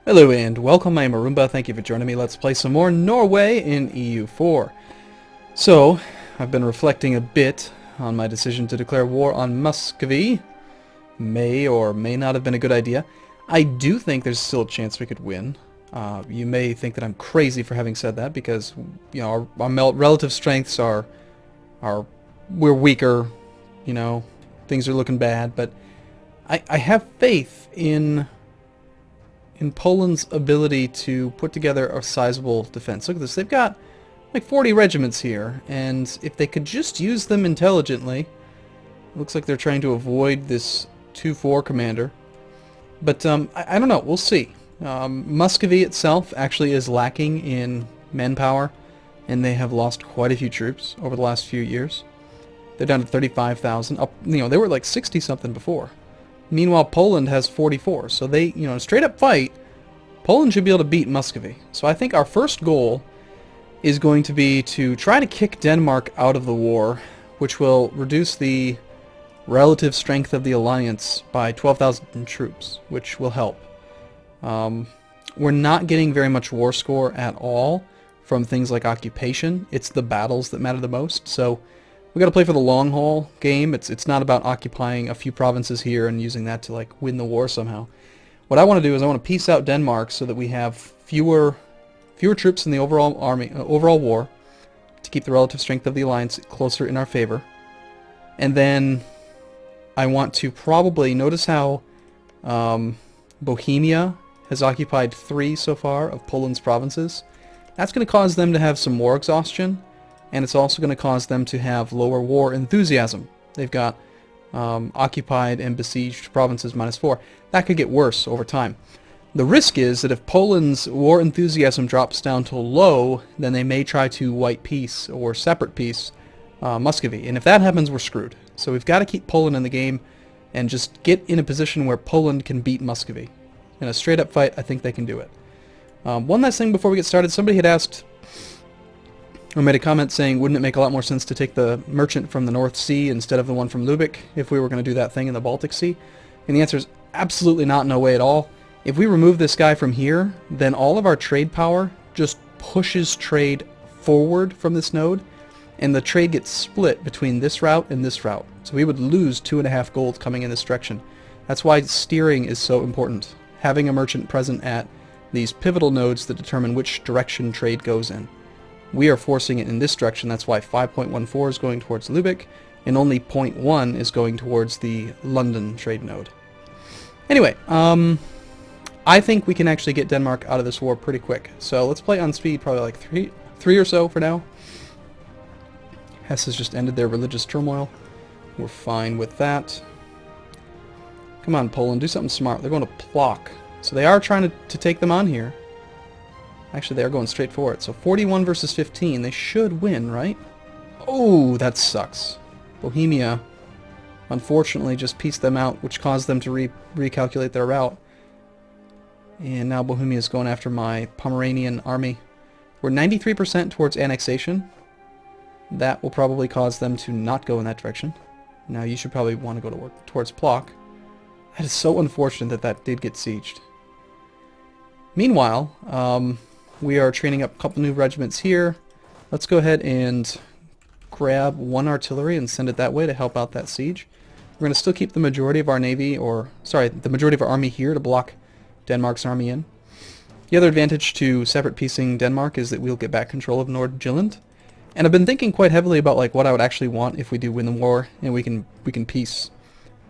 Hello and welcome, I am Arumba. Thank you for joining me. Let's play some more Norway in EU4. So, I've been reflecting a bit on my decision to declare war on Muscovy. May or may not have been a good idea. I do think there's still a chance we could win. You may think that I'm crazy for having said that because, you know, our relative strengths are we're weaker, you know, things are looking bad, but I have faith in Poland's ability to put together a sizable defense. Look at this. They've got like 40 regiments here, and if they could just use them intelligently, it looks like they're trying to avoid this 2-4 commander. But I don't know. We'll see. Muscovy itself actually is lacking in manpower, and they have lost quite a few troops over the last few years. They're down to 35,000. Up, you know, they were like 60-something before. Meanwhile, Poland has 44, so they, you know, straight up fight, Poland should be able to beat Muscovy. So I think our first goal is going to be to try to kick Denmark out of the war, which will reduce the relative strength of the alliance by 12,000 troops, which will help. We're not getting very much war score at all from things like occupation. It's the battles that matter the most, so we got to play for the long haul game. It's not about occupying a few provinces here and using that to like win the war somehow. What I want to do is I want to peace out Denmark so that we have fewer troops in the overall army, overall war, to keep the relative strength of the alliance closer in our favor. And then I want to probably notice how Bohemia has occupied 3 so far of Poland's provinces. That's going to cause them to have some war exhaustion. And it's also going to cause them to have lower war enthusiasm. They've got occupied and besieged provinces -4. That could get worse over time. The risk is that if Poland's war enthusiasm drops down to low, then they may try to white peace or separate peace Muscovy. And if that happens, we're screwed. So we've got to keep Poland in the game and just get in a position where Poland can beat Muscovy. In a straight-up fight, I think they can do it. One last thing before we get started. Somebody had asked, or made a comment saying, wouldn't it make a lot more sense to take the merchant from the North Sea instead of the one from Lubeck if we were going to do that thing in the Baltic Sea? And the answer is absolutely not, no way at all. If we remove this guy from here, then all of our trade power just pushes trade forward from this node, and the trade gets split between this route and this route. So we would lose 2.5 gold coming in this direction. That's why steering is so important. Having a merchant present at these pivotal nodes that determine which direction trade goes in. We are forcing it in this direction. That's why 5.14 is going towards Lubeck, and only 0.1 is going towards the London trade node. Anyway, I think we can actually get Denmark out of this war pretty quick. So let's play on speed, probably like three or so for now. Hesse has just ended their religious turmoil. We're fine with that. Come on, Poland, do something smart. They're going to Plock. So they are trying to take them on here. Actually, they are going straight for it. So 41 versus 15. They should win, right? Oh, that sucks. Bohemia, unfortunately, just pieced them out, which caused them to recalculate their route. And now Bohemia is going after my Pomeranian army. We're 93% towards annexation. That will probably cause them to not go in that direction. Now you should probably want to go towards Plock. That is so unfortunate that that did get sieged. Meanwhile, we are training up a couple new regiments here. Let's go ahead and grab 1 artillery and send it that way to help out that siege. We're going to still keep the majority of our navy, the majority of our army here to block Denmark's army in. The other advantage to separate piecing Denmark is that we'll get back control of Nordjylland. And I've been thinking quite heavily about like what I would actually want if we do win the war and we can piece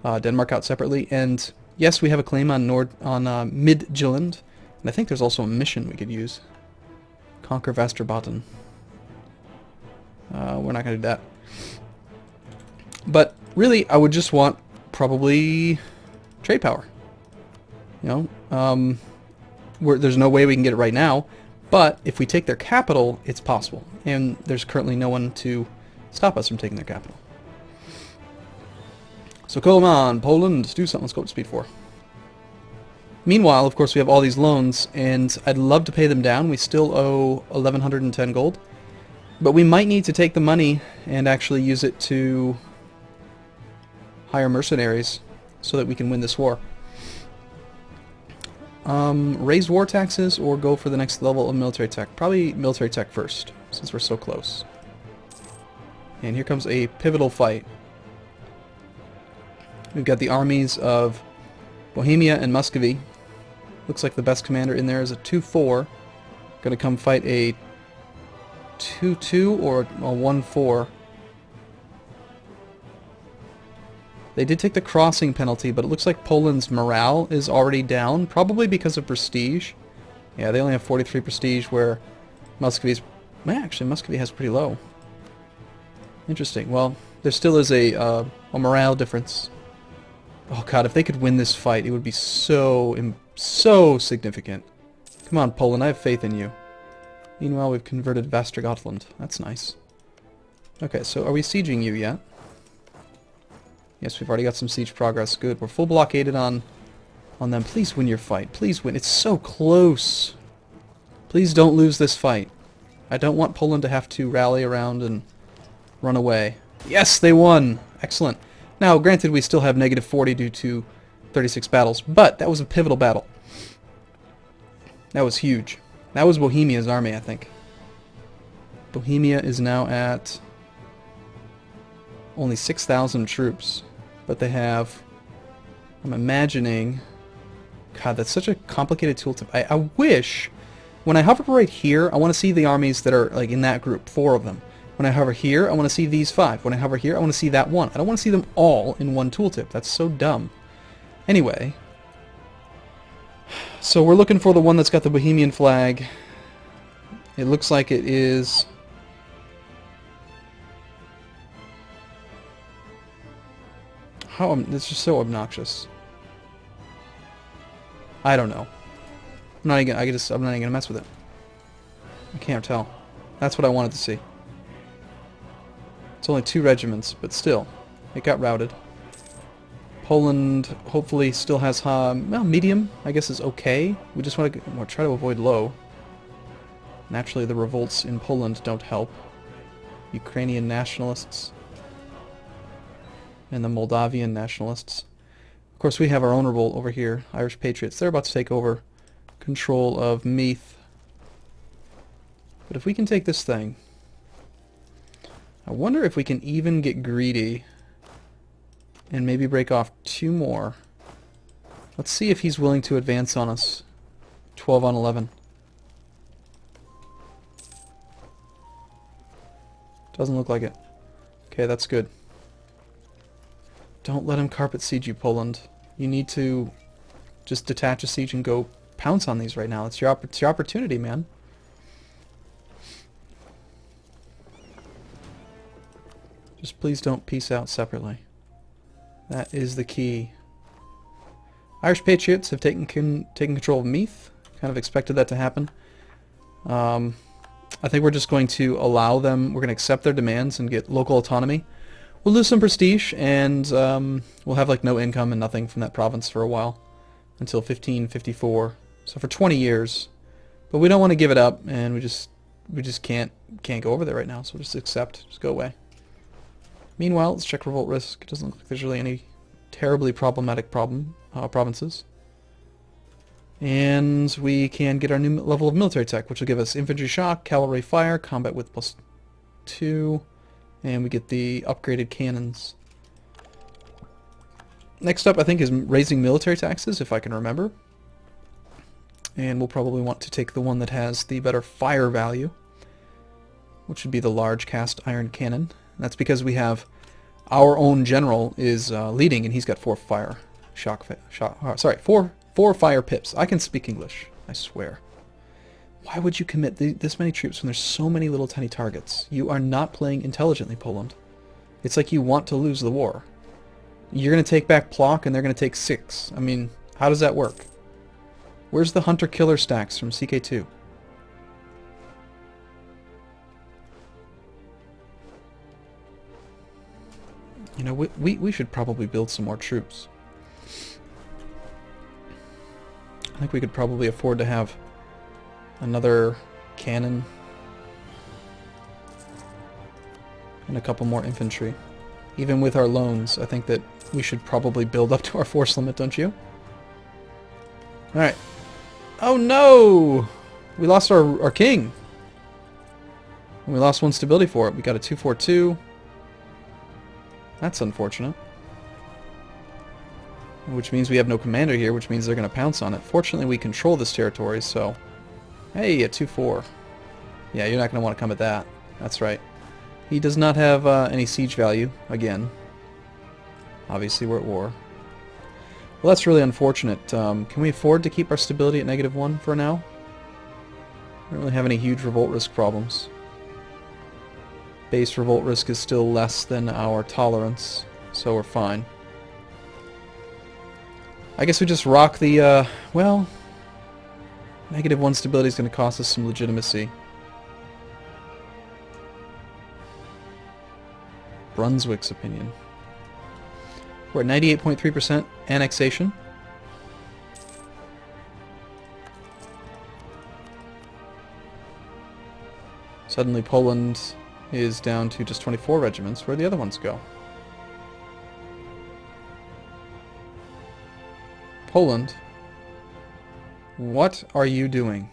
Denmark out separately. And yes, we have a claim on Midtjylland. And I think there's also a mission we could use. Conquer Västerbotten. We're not going to do that. But really, I would just want probably trade power. You know, there's no way we can get it right now. But if we take their capital, it's possible. And there's currently no one to stop us from taking their capital. So come on, Poland, do something. Let's go to speed 4. Meanwhile, of course, we have all these loans, and I'd love to pay them down. We still owe 1,110 gold. But we might need to take the money and actually use it to hire mercenaries so that we can win this war. Raise war taxes or go for the next level of military tech? Probably military tech first, since we're so close. And here comes a pivotal fight. We've got the armies of Bohemia and Muscovy. Looks like the best commander in there is a 2-4. Going to come fight a 2-2 or a 1-4. They did take the crossing penalty, but it looks like Poland's morale is already down, probably because of prestige. Yeah, they only have 43 prestige, where Muscovy's... Well, actually, Muscovy has pretty low. Interesting. Well, there still is a morale difference. Oh god, if they could win this fight, it would be so significant. Come on, Poland, I have faith in you. Meanwhile, we've converted Västergötland. That's nice. Okay, so are we sieging you yet? Yes, we've already got some siege progress. Good. We're full blockaded on them. Please win your fight. Please win. It's so close. Please don't lose this fight. I don't want Poland to have to rally around and run away. Yes, they won. Excellent. Now, granted, we still have negative 40 due to 36 battles, but that was a pivotal battle. That was huge. That was Bohemia's army, I think. Bohemia is now at only 6,000 troops, but they have, I'm imagining, god, that's such a complicated tooltip. I wish, when I hover right here, I want to see the armies that are like in that group, 4 of them. When I hover here, I want to see these 5. When I hover here, I want to see that 1. I don't want to see them all in one tooltip. That's so dumb. Anyway, so we're looking for the one that's got the Bohemian flag. It looks like it is... It's just so obnoxious. I don't know. I'm not even gonna mess with it. I can't tell. That's what I wanted to see. It's only 2 regiments, but still, it got routed. Poland hopefully still has well, medium, I guess, is okay. We just want to try to avoid low. Naturally, the revolts in Poland don't help. Ukrainian nationalists and the Moldavian nationalists. Of course, we have our own revolt over here, Irish Patriots. They're about to take over control of Meath. But if we can take this thing, I wonder if we can even get greedy and maybe break off 2 more. Let's see if he's willing to advance on us. 12 on 11. Doesn't look like it. Okay, that's good. Don't let him carpet siege you, Poland. You need to just detach a siege and go pounce on these right now. It's your opportunity, man. Just please don't peace out separately. That is the key. Irish Patriots have taken control of Meath. Kind of expected that to happen. I think we're just going to allow them, we're going to accept their demands and get local autonomy. We'll lose some prestige, and we'll have like no income and nothing from that province for a while. Until 1554. So for 20 years. But we don't want to give it up, and we just can't go over there right now, so we'll just accept, just go away. Meanwhile, let's check revolt risk. It doesn't look like there's really any terribly problematic provinces. And we can get our new level of military tech, which will give us infantry shock, cavalry fire, combat with +2, and we get the upgraded cannons. Next up, I think, is raising military taxes, if I can remember. And we'll probably want to take the one that has the better fire value, which would be the large cast iron cannon. And that's because we have our own general is leading, and he's got 4 fire four fire pips. I can speak English, I swear. Why would you commit this many troops when there's so many little tiny targets? You are not playing intelligently, Poland. It's like you want to lose the war. You're going to take back Plock, and they're going to take 6. I mean, how does that work? Where's the hunter-killer stacks from CK2? You know, we should probably build some more troops. I think we could probably afford to have another cannon and a couple more infantry. Even with our loans, I think that we should probably build up to our force limit, don't you? Alright. Oh no! We lost our king. And we lost 1 stability for it. We got a 242. That's unfortunate. Which means we have no commander here, which means they're going to pounce on it. Fortunately, we control this territory, so... Hey, a 2-4. Yeah, you're not going to want to come at that. That's right. He does not have any siege value, again. Obviously, we're at war. Well, that's really unfortunate. Can we afford to keep our stability at -1 for now? We don't really have any huge revolt risk problems. Base revolt risk is still less than our tolerance, so we're fine. I guess we just rock the, well... -1 stability is going to cost us some legitimacy. Brunswick's opinion. We're at 98.3% annexation. Suddenly Poland is down to just 24 regiments. Where'd the other ones go? Poland, what are you doing?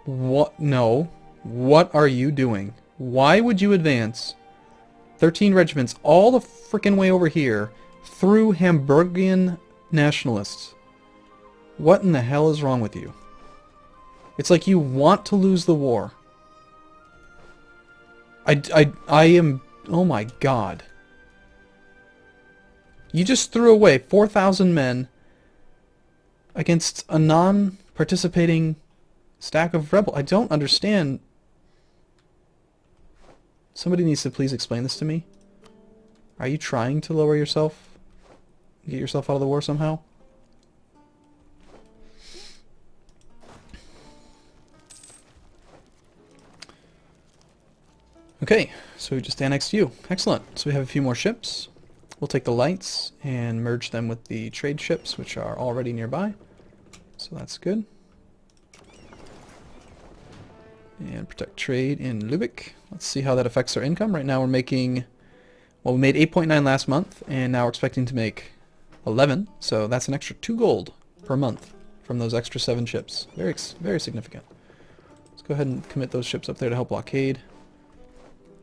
What? No. What are you doing? Why would you advance 13 regiments all the frickin' way over here through Hamburgian nationalists? What in the hell is wrong with you? It's like you want to lose the war. I am... Oh my god. You just threw away 4,000 men against a non-participating stack of rebel. I don't understand. Somebody needs to please explain this to me. Are you trying to lower yourself? Get yourself out of the war somehow? Okay, so we just annexed you. Excellent. So we have a few more ships. We'll take the lights and merge them with the trade ships, which are already nearby. So that's good. And protect trade in Lübeck. Let's see how that affects our income. Right now we're making... Well, we made 8.9 last month, and now we're expecting to make 11. So that's an extra 2 gold per month from those extra 7 ships. Very significant. Let's go ahead and commit those ships up there to help blockade.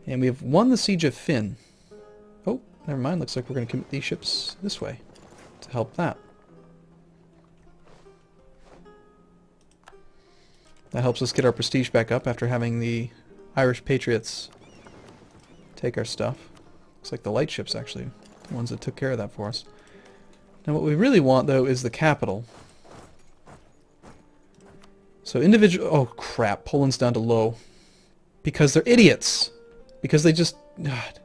And we have won the Siege of Finn. Oh, never mind. Looks like we're going to commit these ships this way to help that. That helps us get our prestige back up after having the Irish Patriots take our stuff. Looks like the light ships, actually, the ones that took care of that for us. Now what we really want, though, is the capital. So individual... Oh, crap. Poland's down to low. Because they're idiots. Because they just... God.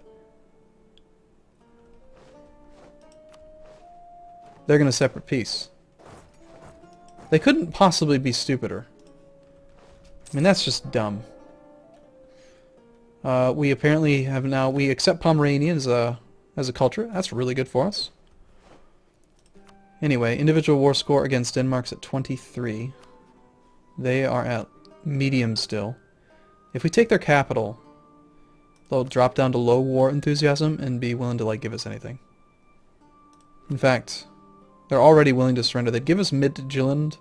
They're going to separate peace. They couldn't possibly be stupider. I mean, that's just dumb. We apparently have now... We accept Pomeranian as a culture. That's really good for us. Anyway, individual war score against Denmark's at 23. They are at medium still. If we take their capital, they'll drop down to low war enthusiasm and be willing to, like, give us anything. In fact, they're already willing to surrender. They'd give us Midtjylland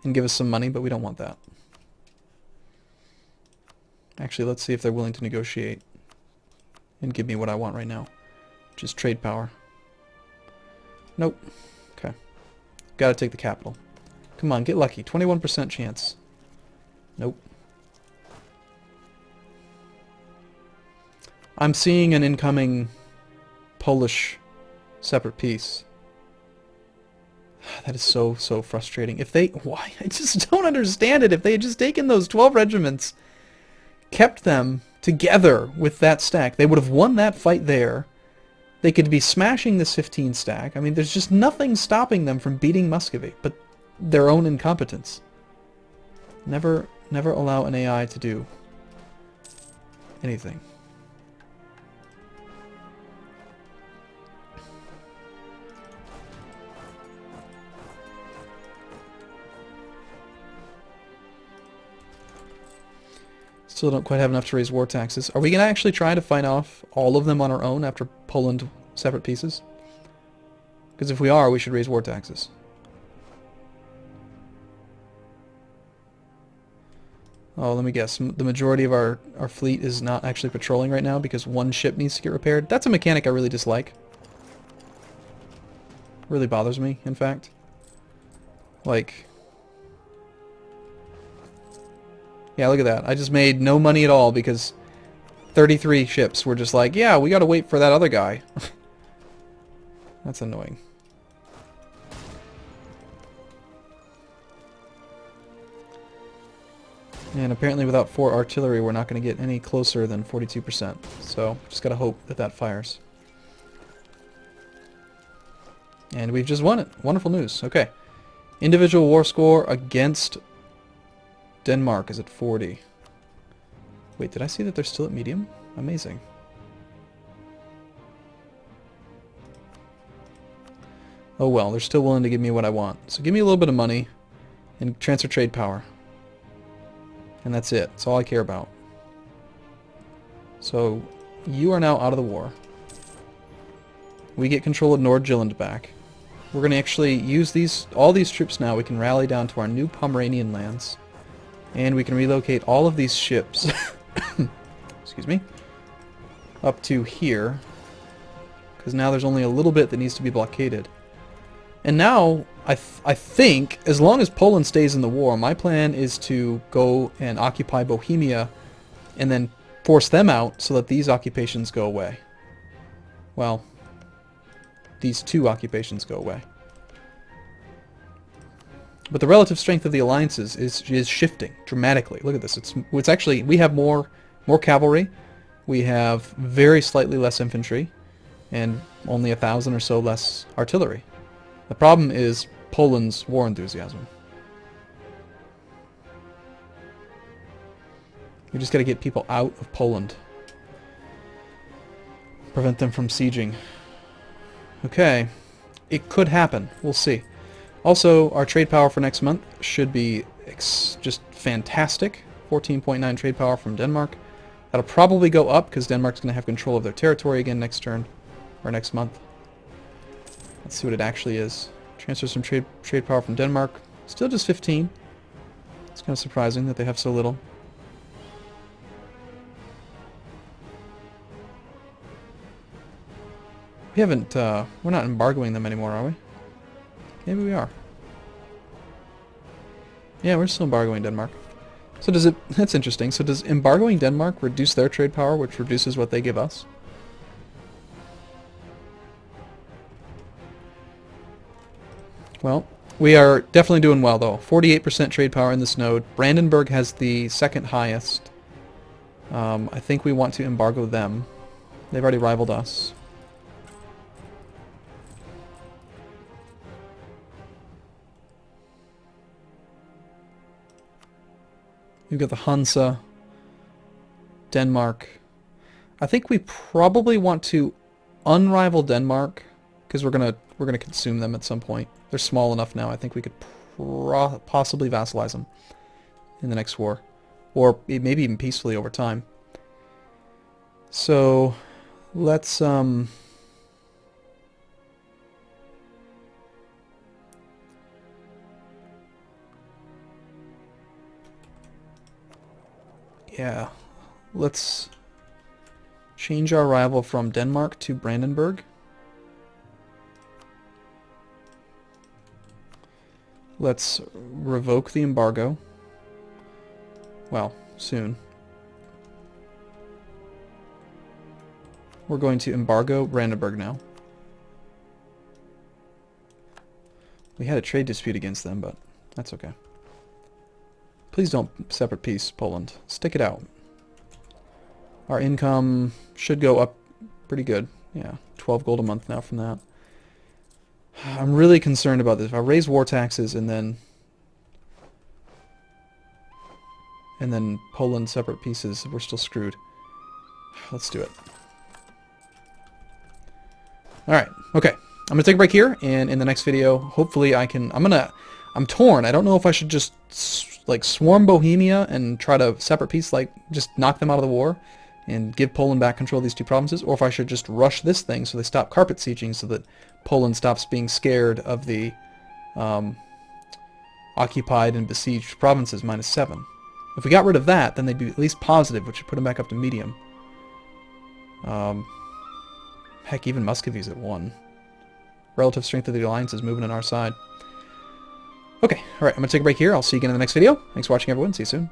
and give us some money, but we don't want that. Actually, let's see if they're willing to negotiate and give me what I want right now, which is trade power. Nope. Okay. Gotta take the capital. Come on, get lucky. 21% chance. Nope. I'm seeing an incoming Polish separate peace. That is so frustrating. If they... Why? I just don't understand it. If they had just taken those 12 regiments, kept them together with that stack, they would have won that fight there. They could be smashing this 15 stack. I mean, there's just nothing stopping them from beating Muscovy, but their own incompetence. Never allow an AI to do anything. Still don't quite have enough to raise war taxes. Are we going to actually try to fight off all of them on our own after Poland separate pieces? Because if we are, we should raise war taxes. Oh, let me guess. The majority of our fleet is not actually patrolling right now because one ship needs to get repaired. That's a mechanic I really dislike. Really bothers me, in fact. Like... Yeah, look at that. I just made no money at all because 33 ships were just like, yeah, we gotta wait for that other guy. That's annoying. And apparently without 4 artillery, we're not going to get any closer than 42%. So, just gotta hope that that fires. And we've just won it. Wonderful news. Okay. Individual war score against Denmark is at 40. Wait, did I see that they're still at medium? Amazing. Oh well, they're still willing to give me what I want. So give me a little bit of money and transfer trade power. And that's it. That's all I care about. So, you are now out of the war. We get control of Nordjylland back. We're going to actually use all these troops now. We can rally down to our new Pomeranian lands. And we can relocate all of these ships, excuse me, up to here. Because now there's only a little bit that needs to be blockaded. And now, I think, as long as Poland stays in the war, my plan is to go and occupy Bohemia and then force them out so that these occupations go away. Well, these 2 occupations go away. But the relative strength of the alliances is shifting dramatically. Look at this. It's actually, we have more cavalry, we have very slightly less infantry, and only 1,000 or so less artillery. The problem is Poland's war enthusiasm. We just got to get people out of Poland. Prevent them from sieging. Okay. It could happen. We'll see. Also, our trade power for next month should be just fantastic. 14.9 trade power from Denmark. That'll probably go up because Denmark's going to have control of their territory again next turn. Or next month. Let's see what it actually is. Transfer some trade power from Denmark. Still just 15. It's kind of surprising that they have so little. We haven't, we're not embargoing them anymore, are we? Maybe we are. Yeah, we're still embargoing Denmark. So does it, that's interesting. So does embargoing Denmark reduce their trade power, which reduces what they give us? Well, we are definitely doing well, though. 48% trade power in this node. Brandenburg has the second highest. I think we want to embargo them. They've already rivaled us. You've got the Hansa, Denmark. I think we probably want to unrival Denmark because we're gonna consume them at some point. They're small enough now. I think we could possibly vassalize them in the next war, or maybe even peacefully over time. So let's yeah, let's change our rival from Denmark to Brandenburg. Let's revoke the embargo. Well, soon. We're going to embargo Brandenburg now. We had a trade dispute against them, but that's okay. Please don't separate peace, Poland. Stick it out. Our income should go up pretty good. Yeah, 12 gold a month now from that. I'm really concerned about this. If I raise war taxes and then Poland separate pieces, we're still screwed. Let's do it. Alright, okay. I'm gonna take a break here, and in the next video, hopefully I can... I'm torn. I don't know if I should just like swarm Bohemia and try to separate peace, like just knock them out of the war and give Poland back control of these 2 provinces, or if I should just rush this thing so they stop carpet sieging so that Poland stops being scared of the occupied and besieged provinces -7. If we got rid of that, then they'd be at least positive, which would put them back up to medium. Heck, even Muscovy's at 1. Relative strength of the alliance is moving on our side. Okay, alright, I'm going to take a break here. I'll see you again in the next video. Thanks for watching, everyone. See you soon.